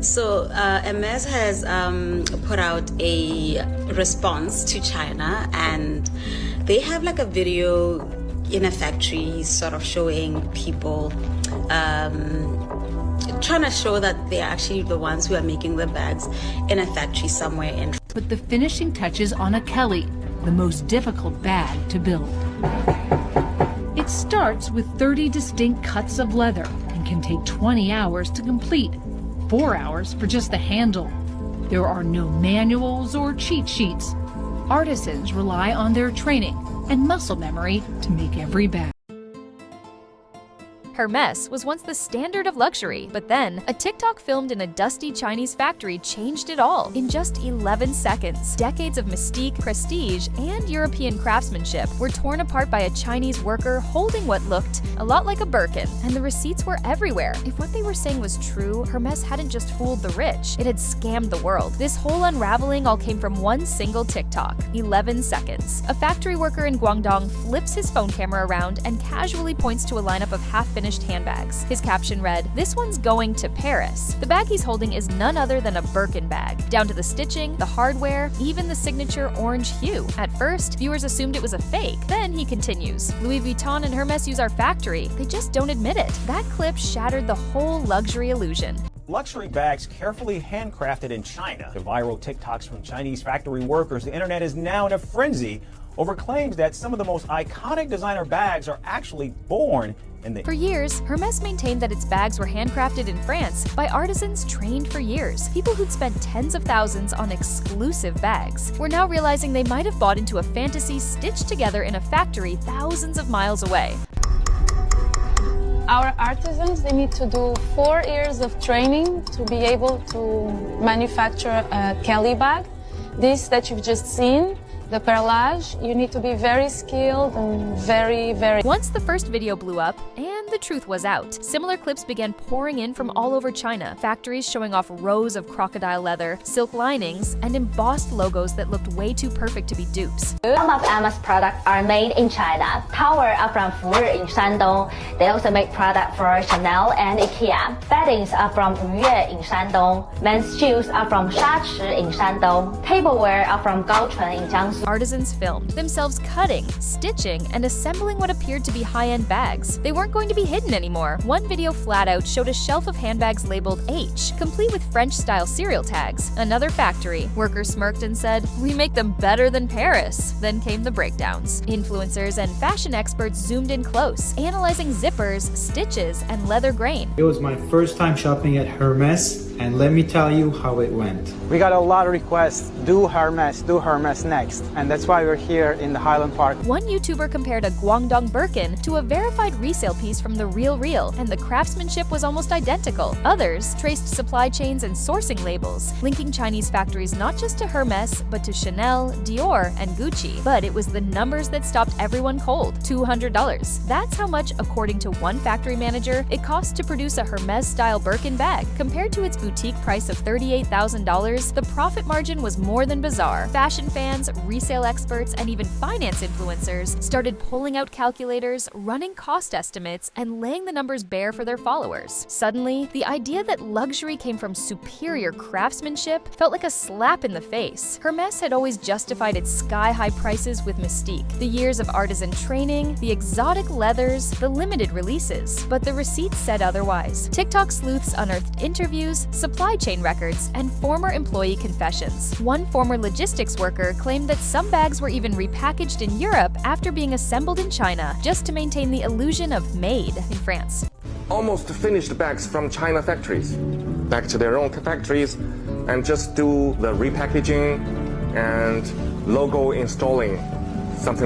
So Hermès has put out a response to China, and they have like a video in a factory sort of showing people trying to show that they're actually the ones who are making the bags in a factory somewhere in. Put the finishing touches on a Kelly, the most difficult bag to build. It starts with 30 distinct cuts of leather and can take 20 hours to complete, 4 hours for just the handle. There are no manuals or cheat sheets. Artisans rely on their training and muscle memory to make every bag. Hermès was once the standard of luxury, but then a TikTok filmed in a dusty Chinese factory changed it all. In just 11 seconds, decades of mystique, prestige, and European craftsmanship were torn apart by a Chinese worker holding what looked a lot like a Birkin, and the receipts were everywhere. If what they were saying was true, Hermès hadn't just fooled the rich, it had scammed the world. This whole unraveling all came from one single TikTok. 11 seconds. A factory worker in Guangdong flips his phone camera around and casually points to a lineup of half-finished handbags. His caption read, "This one's going to Paris." The bag he's holding is none other than a Birkin bag, down to the stitching, the hardware, even the signature orange hue. At first, viewers assumed it was a fake. Then he continues, "Louis Vuitton and Hermès use our factory. They just don't admit it." That clip shattered the whole luxury illusion. Luxury bags carefully handcrafted in China. The viral TikToks from Chinese factory workers, the internet is now in a frenzy over claims that some of the most iconic designer bags are actually born in the... For years, Hermès maintained that its bags were handcrafted in France by artisans trained for years. People who'd spent tens of thousands on exclusive bags were now realizing they might have bought into a fantasy stitched together in a factory thousands of miles away. Our artisans, they need to do 4 years of training to be able to manufacture a Kelly bag. This that you've just seen, the perlage, you need to be very skilled and very... Once the first video blew up, and the truth was out, similar clips began pouring in from all over China, factories showing off rows of crocodile leather, silk linings, and embossed logos that looked way too perfect to be dupes. Some of Hermès products are made in China. Towers are from Fuyue in Shandong. They also make products for Chanel and IKEA. Beddings are from Yue in Shandong. Men's shoes are from Shachi in Shandong. Tableware are from Gaochun in Jiangsu. Artisans filmed themselves cutting, stitching, and assembling what appeared to be high-end bags. They weren't going to be hidden anymore. One video flat out showed a shelf of handbags labeled H, complete with French-style serial tags. Another factory. Workers smirked and said, "We make them better than Paris." Then came the breakdowns. Influencers and fashion experts zoomed in close, analyzing zippers, stitches, and leather grain. It was my first time shopping at Hermès, and let me tell you how it went. We got a lot of requests, do Hermès next. And that's why we're here in the Highland Park. One YouTuber compared a Guangdong Birkin to a verified resale piece from the Real, and the craftsmanship was almost identical. Others traced supply chains and sourcing labels, linking Chinese factories not just to Hermès, but to Chanel, Dior, and Gucci. But it was the numbers that stopped everyone cold, $200. That's how much, according to one factory manager, it costs to produce a Hermès-style Birkin bag. Compared to its boutique price of $38,000, the profit margin was more than bizarre. Fashion fans, resale experts, and even finance influencers started pulling out calculators, running cost estimates, and laying the numbers bare for their followers. Suddenly, the idea that luxury came from superior craftsmanship felt like a slap in the face. Hermès had always justified its sky-high prices with mystique, the years of artisan training, the exotic leathers, the limited releases. But the receipts said otherwise. TikTok sleuths unearthed interviews, supply chain records, and former employee confessions. One former logistics worker claimed that some bags were even repackaged in Europe after being assembled in China, just to maintain the illusion of made in France. Almost finished bags from China factories, back to their own factories, and just do the repackaging and logo installing.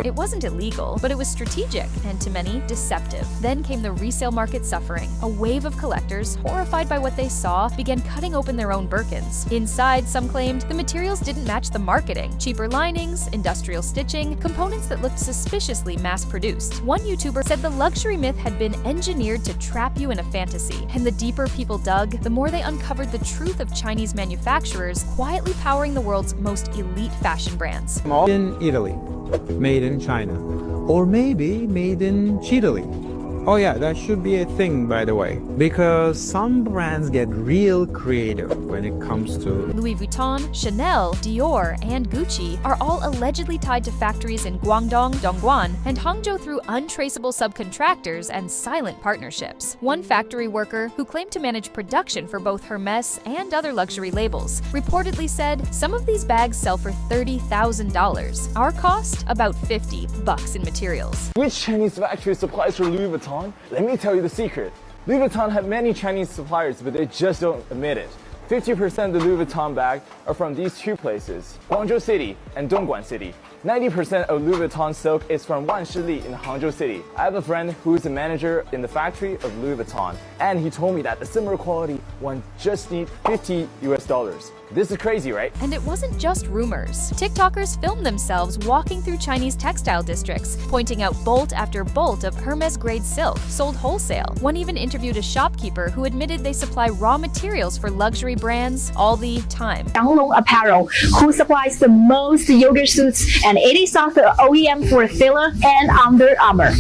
It wasn't illegal, but it was strategic and, to many, deceptive. Then came the resale market suffering. A wave of collectors, horrified by what they saw, began cutting open their own Birkins. Inside, some claimed, the materials didn't match the marketing. Cheaper linings, industrial stitching, components that looked suspiciously mass-produced. One YouTuber said the luxury myth had been engineered to trap you in a fantasy, and the deeper people dug, the more they uncovered the truth of Chinese manufacturers quietly powering the world's most elite fashion brands. In Italy, made in China, or maybe made in Chile. Oh yeah, that should be a thing, by the way, because some brands get real creative when it comes to Louis Vuitton, Chanel, Dior, and Gucci are all allegedly tied to factories in Guangdong, Dongguan, and Hangzhou through untraceable subcontractors and silent partnerships. One factory worker, who claimed to manage production for both Hermès and other luxury labels, reportedly said, "Some of these bags sell for $30,000. Our cost? About $50 in materials." Which Chinese factory supplies for Louis Vuitton? Let me tell you the secret. Louis Vuitton have many Chinese suppliers, but they just don't admit it. 50% of the Louis Vuitton bag are from these two places, Guangzhou City and Dongguan City. 90% of Louis Vuitton silk is from Wanshili in Hangzhou City. I have a friend who is a manager in the factory of Louis Vuitton, and he told me that the similar quality one just need $50. This is crazy, right? And it wasn't just rumors. TikTokers filmed themselves walking through Chinese textile districts, pointing out bolt after bolt of Hermès-grade silk, sold wholesale. One even interviewed a shopkeeper who admitted they supply raw materials for luxury brands all the time. Yanglong Apparel, who supplies the most yoga suits, and it is also the OEM for Fila and Under Armour.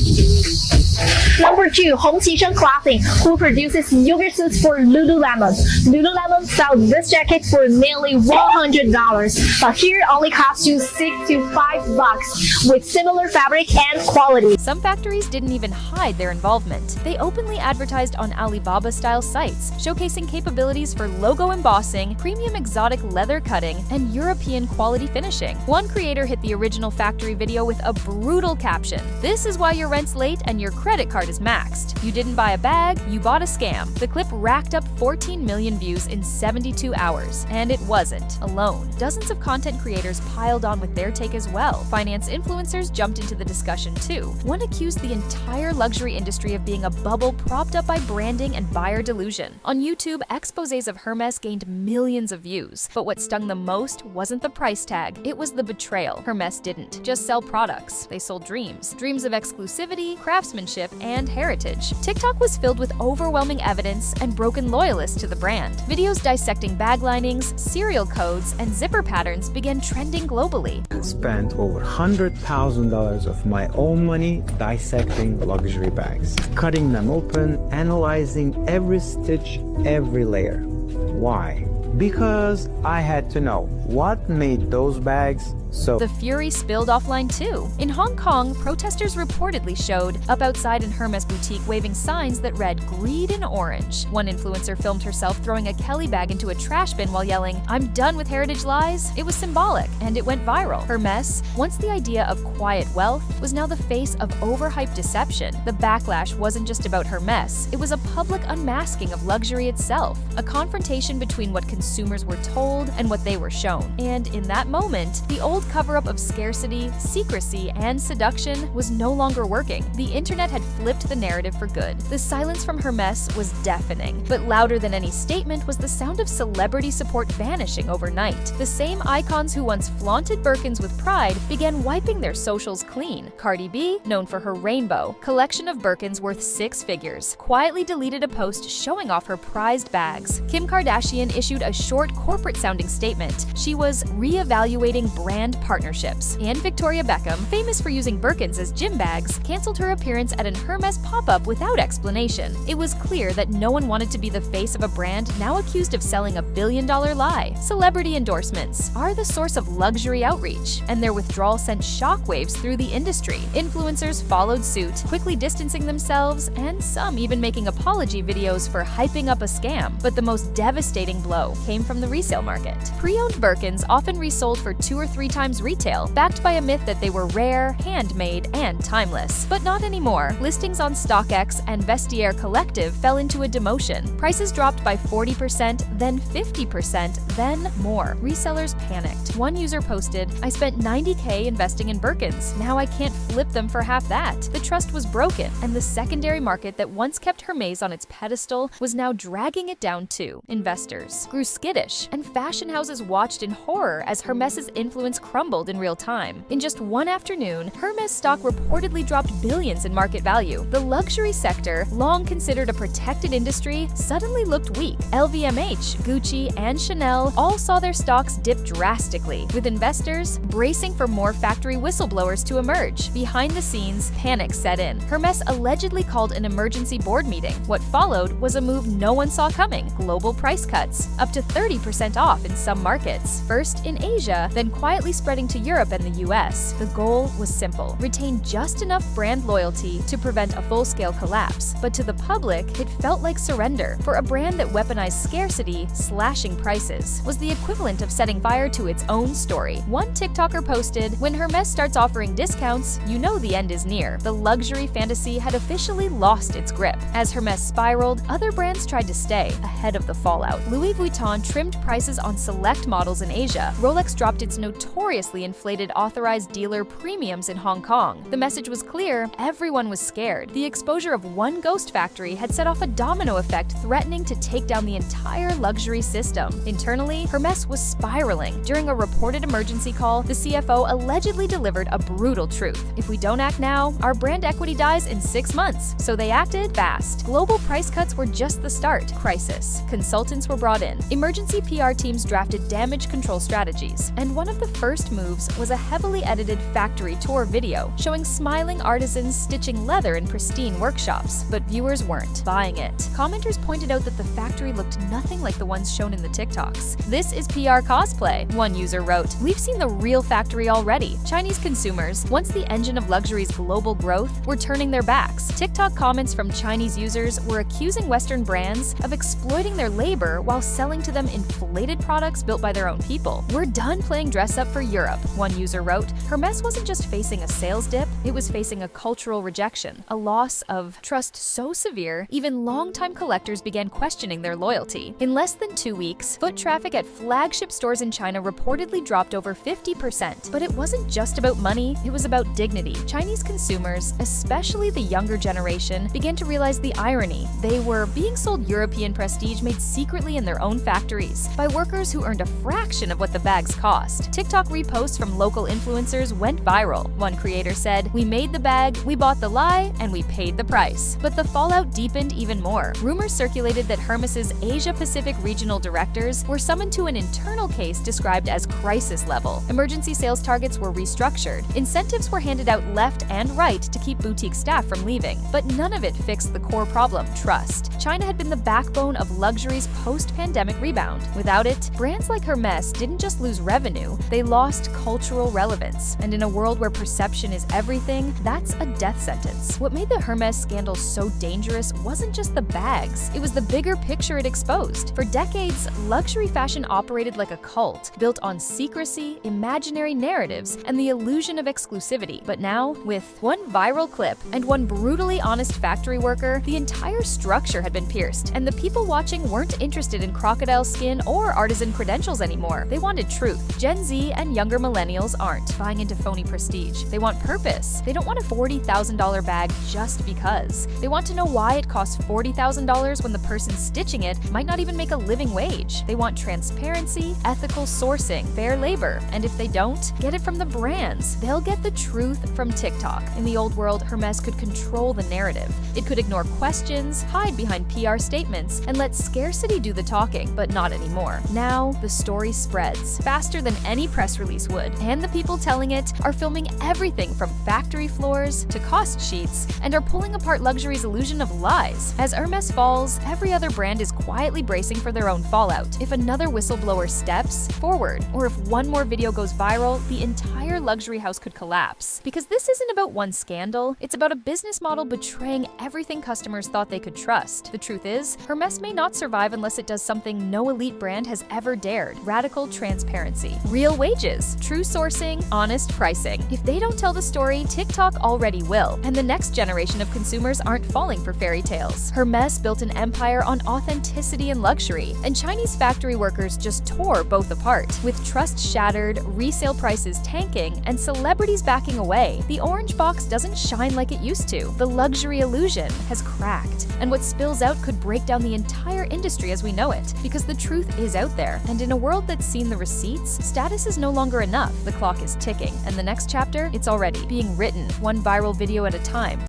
Number 2, Hong Qisheng Clothing, who produces yoga suits for Lululemon. Lululemon sells this jacket for nearly $100, but here only costs you $6 to $5 with similar fabric and quality. Some factories didn't even hide their involvement. They openly advertised on Alibaba-style sites, showcasing capabilities for logo embossing, premium exotic leather cutting, and European quality finishing. One creator hit the original factory video with a brutal caption: "This is why your rent's late and your credit card is maxed. You didn't buy a bag, you bought a scam." The clip racked up 14 million views in 72 hours, and it wasn't alone. Dozens of content creators piled on with their take as well. Finance influencers jumped into the discussion too. One accused the entire luxury industry of being a bubble propped up by branding and buyer delusion. On YouTube, exposés of Hermès gained millions of views. But what stung the most wasn't the price tag, it was the betrayal. Hermès didn't just sell products, they sold dreams. Dreams of exclusivity, craftsmanship, and heritage. TikTok was filled with overwhelming evidence and broken loyalists to the brand. Videos dissecting bag linings, serial codes, and zipper patterns began trending globally. I spent over $100,000 of my own money dissecting luxury bags, cutting them open, analyzing every stitch, every layer. Why? Because I had to know what made those bags so. The fury spilled offline too. In Hong Kong, protesters reportedly showed up outside an Hermès boutique waving signs that read "Greed in Orange." One influencer filmed herself throwing a Kelly bag into a trash bin while yelling, "I'm done with heritage lies." It was symbolic, and it went viral. Hermès, once the idea of quiet wealth, was now the face of overhyped deception. The backlash wasn't just about Hermès, it was a public unmasking of luxury itself, a confrontation between what consumers were told and what they were shown. And in that moment, the old cover-up of scarcity, secrecy, and seduction was no longer working. The internet had flipped the narrative for good. The silence from Hermès was deafening, but louder than any statement was the sound of celebrity support vanishing overnight. The same icons who once flaunted Birkins with pride began wiping their socials clean. Cardi B, known for her rainbow collection of Birkins worth 6 figures, quietly deleted a post showing off her prized bags. Kim Kardashian issued a short corporate-sounding statement. She was re-evaluating brand partnerships. And Victoria Beckham, famous for using Birkins as gym bags, canceled her appearance at an Hermès pop-up without explanation. It was clear that no one wanted to be the face of a brand now accused of selling a billion-dollar lie. Celebrity endorsements are the source of luxury outreach, and their withdrawal sent shockwaves through the industry. Influencers followed suit, quickly distancing themselves, and some even making apology videos for hyping up a scam. But the most devastating blow came from the resale market. Pre-owned Birkins often resold for 2 or 3 times retail, backed by a myth that they were rare, handmade, and timeless. But not anymore. Listings on StockX and Vestiaire Collective fell into a demotion. Prices dropped by 40%, then 50%, then more. Resellers panicked. One user posted, "I spent $90K investing in Birkins. Now I can't flip them for half that." The trust was broken, and the secondary market that once kept Hermès on its pedestal was now dragging it down too. Investors grew skittish, and fashion houses watched in horror as Hermès' influence crumbled in real time. In just one afternoon, Hermès stock reportedly dropped billions in market value. The luxury sector, long considered a protected industry, suddenly looked weak. LVMH, Gucci, and Chanel all saw their stocks dip drastically, with investors bracing for more factory whistleblowers to emerge. Behind the scenes, panic set in. Hermès allegedly called an emergency board meeting. What followed was a move no one saw coming: global price cuts, up to 30% off in some markets. First in Asia, then quietly spreading to Europe and the US. The goal was simple: retain just enough brand loyalty to prevent a full-scale collapse. But to the public, it felt like surrender. For a brand that weaponized scarcity, slashing prices was the equivalent of setting fire to its own story. One TikToker posted, "When Hermès starts offering discounts, you know the end is near." The luxury fantasy had officially lost its grip. As Hermès spiraled, other brands tried to stay ahead of the fallout. Louis Vuitton trimmed prices on select models in Asia. Rolex dropped its notoriously inflated authorized dealer premiums in Hong Kong. The message was clear: everyone was scared. The exposure of one ghost factory had set off a domino effect threatening to take down the entire luxury system. Internally, Hermès was spiraling. During a reported emergency call, the CFO allegedly delivered a brutal truth: "If we don't act now, our brand equity dies in 6 months." So they acted fast. Global price cuts were just the start. Crisis. Consultants were brought in. Emergency PR teams drafted damage control strategies. And one of the first moves was a heavily edited factory tour video showing smiling artisans stitching leather in pristine workshops. But viewers weren't buying it. Commenters pointed out that the factory looked nothing like the ones shown in the TikToks. "This is PR cosplay," one user wrote. "We've seen the real factory already." Chinese consumers, once the engine of luxury's global growth, were turning their backs. TikTok comments from Chinese users were accusing Western brands of exploiting their labor while selling to them inflated products built by their own people. "We're done playing dress up for Europe," one user wrote. Hermès wasn't just facing a sales dip, it was facing a cultural rejection, a loss of trust so severe, even longtime collectors began questioning their loyalty. In less than 2 weeks, foot traffic at flagship stores in China reportedly dropped over 50%. But it wasn't just about money, it was about dignity. Chinese consumers, especially the younger generation, began to realize the irony. They were being sold European prestige made secretly in their own factories by workers who earned a fraction of what the bags cost. TikTok reposts from local influencers went viral. One creator said, "We made the bag, we bought the lie, and we paid the price." But the fallout deepened even more. Rumors circulated that Hermès's Asia-Pacific regional directors were summoned to an internal case described as crisis level. Emergency sales targets were restructured. Incentives were handed out left and right to keep boutique staff from leaving. But none of it fixed the core problem: trust. China had been the backbone of luxury's post-pandemic rebound. Without it, brands like Hermès didn't just lose revenue, they lost cultural relevance. And in a world where perception is everything, that's a death sentence. What made the Hermès scandal so dangerous wasn't just the bags, it was the bigger picture it exposed. For decades, luxury fashion operated like a cult, built on secrecy, imaginary narratives, and the illusion of exclusivity. But now, with one viral clip and one brutally honest factory worker, the entire structure had been pierced, and the people watching weren't interested in crocodile skin or artisan credentials anymore. They wanted truth. Gen Z and younger millennials aren't buying into phony prestige. They want purpose. They don't want a $40,000 bag just because. They want to know why it costs $40,000 when the person stitching it might not even make a living wage. They want transparency, ethical sourcing, fair labor, and if they don't, get it from the brands. They'll get the truth from TikTok. In the old world, Hermès could control the narrative. It could ignore questions, hide behind PR statements, and let scarcity do the talking, but not anymore. Now, the story spreads faster than any press release would, and the people telling it are filming everything from factory floors to cost sheets and are pulling apart luxury's illusion of lies. As Hermès falls, every other brand is quietly bracing for their own fallout. If another whistleblower steps forward, or if one more video goes viral, the entire luxury house could collapse. Because this isn't about one scandal, it's about a business model betraying everything customers thought they could trust. The truth is, Hermès may not survive unless it does something no elite brand has ever dared: radical transparency, real wages, true sourcing, honest pricing. If they don't tell the story, Unfortunately, TikTok already will, and the next generation of consumers aren't falling for fairy tales. Hermès built an empire on authenticity and luxury, and Chinese factory workers just tore both apart. With trust shattered, resale prices tanking, and celebrities backing away, the orange box doesn't shine like it used to. The luxury illusion has cracked, and what spills out could break down the entire industry as we know it, because the truth is out there, and in a world that's seen the receipts, status is no longer enough. The clock is ticking, and the next chapter, it's already being written, one viral video at a time.